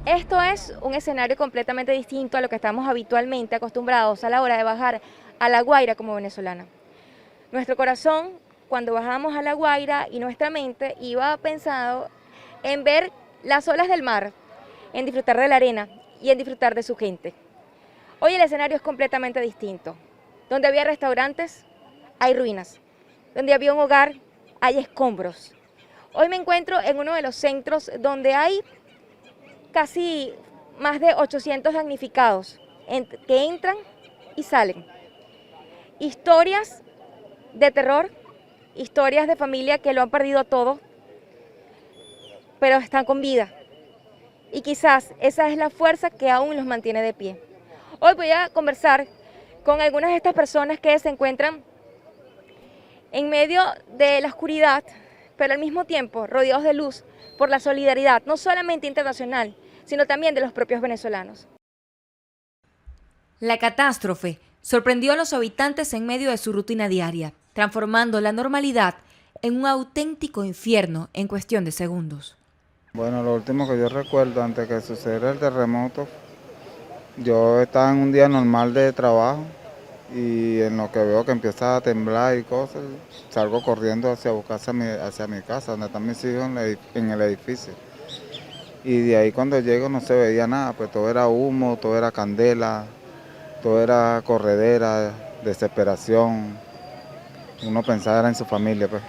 Esto es un escenario completamente distinto a lo que estamos habitualmente acostumbrados a la hora de bajar a La Guaira como venezolana. Nuestro corazón, cuando bajamos a La Guaira, y nuestra mente iba pensado en ver las olas del mar, en disfrutar de la arena y en disfrutar de su gente. Hoy el escenario es completamente distinto. Donde había restaurantes, hay ruinas. Donde había un hogar, hay escombros. Hoy me encuentro en uno de los centros donde hay casi más de 800 damnificados que entran y salen. Historias de terror, historias de familia que lo han perdido todo, pero están con vida. Y quizás esa es la fuerza que aún los mantiene de pie. Hoy voy a conversar con algunas de estas personas que se encuentran en medio de la oscuridad, pero al mismo tiempo rodeados de luz por la solidaridad, no solamente internacional, sino también de los propios venezolanos. La catástrofe sorprendió a los habitantes en medio de su rutina diaria, transformando la normalidad en un auténtico infierno en cuestión de segundos. Bueno, lo último que yo recuerdo antes que sucediera el terremoto, yo estaba en un día normal de trabajo y en lo que veo que empieza a temblar y cosas, salgo corriendo hacia mi casa, donde están mis hijos en el edificio. Y de ahí cuando llego no se veía nada, pues todo era humo, todo era candela, todo era corredera, desesperación. Uno pensaba en su familia, pues.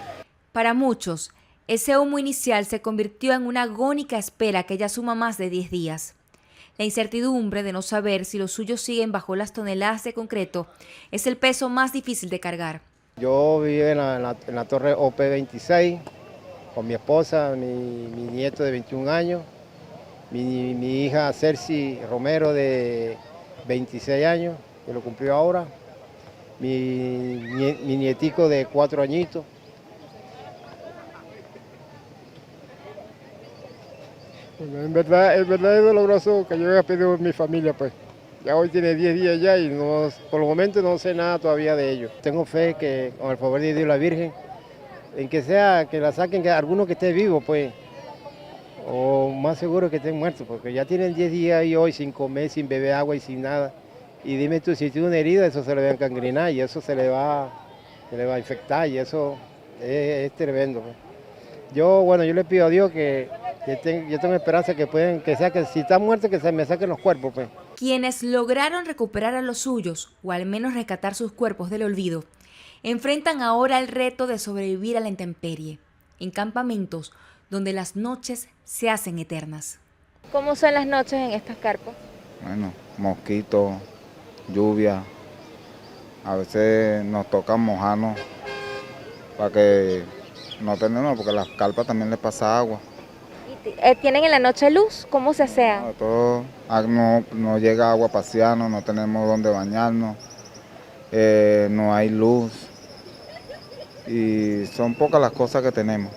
Para muchos, ese humo inicial se convirtió en una agónica espera que ya suma más de 10 días. La incertidumbre de no saber si los suyos siguen bajo las toneladas de concreto es el peso más difícil de cargar. Yo viví en la torre OP26 con mi esposa, mi nieto de 21 años, mi hija Cerci Romero de 26 años, que lo cumplió ahora, mi nietico de 4 añitos. Bueno, en verdad es doloroso que yo haya perdido mi familia, pues. Ya hoy tiene 10 días ya y por el momento no sé nada todavía de ellos. Tengo fe que con el favor de Dios la Virgen, en que sea que la saquen, que alguno que esté vivo, pues, o más seguro que estén muertos, porque ya tienen 10 días y hoy sin comer, sin beber agua y sin nada. Y dime tú, si tiene una herida, eso se le va a encangrenar y eso se le va a infectar y eso es tremendo, pues. Yo le pido a Dios yo tengo esperanza que si están muertos, que se me saquen los cuerpos, pues. Quienes lograron recuperar a los suyos, o al menos rescatar sus cuerpos del olvido, enfrentan ahora el reto de sobrevivir a la intemperie, en campamentos donde las noches se hacen eternas. ¿Cómo son las noches en estas carpas? Bueno, mosquitos, lluvia, a veces nos toca mojarnos para que no tenemos, porque a las carpas también les pasa agua. ¿Tienen en la noche luz? ¿Cómo se asea? No llega agua para pasearnos, no tenemos dónde bañarnos, no hay luz y son pocas las cosas que tenemos.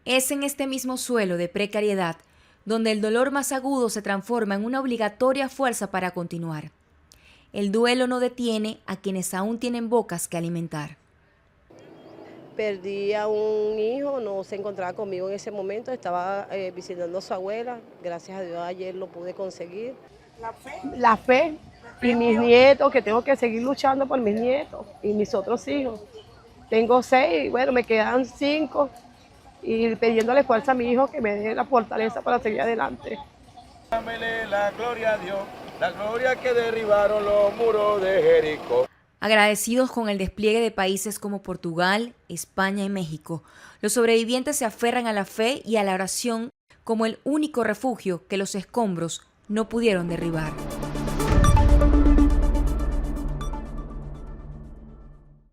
Es en este mismo suelo de precariedad donde el dolor más agudo se transforma en una obligatoria fuerza para continuar. El duelo no detiene a quienes aún tienen bocas que alimentar. Perdí a un hijo, no se encontraba conmigo en ese momento, estaba visitando a su abuela, gracias a Dios ayer lo pude conseguir. La fe y mis nietos, que tengo que seguir luchando por mis nietos y mis otros hijos. Tengo 6, bueno, me quedan 5 y pidiéndole fuerza a mi hijo que me dé la fortaleza para seguir adelante. Dámele la gloria a Dios, la gloria que derribaron los muros de Jericó. Agradecidos con el despliegue de países como Portugal, España y México, los sobrevivientes se aferran a la fe y a la oración como el único refugio que los escombros no pudieron derribar.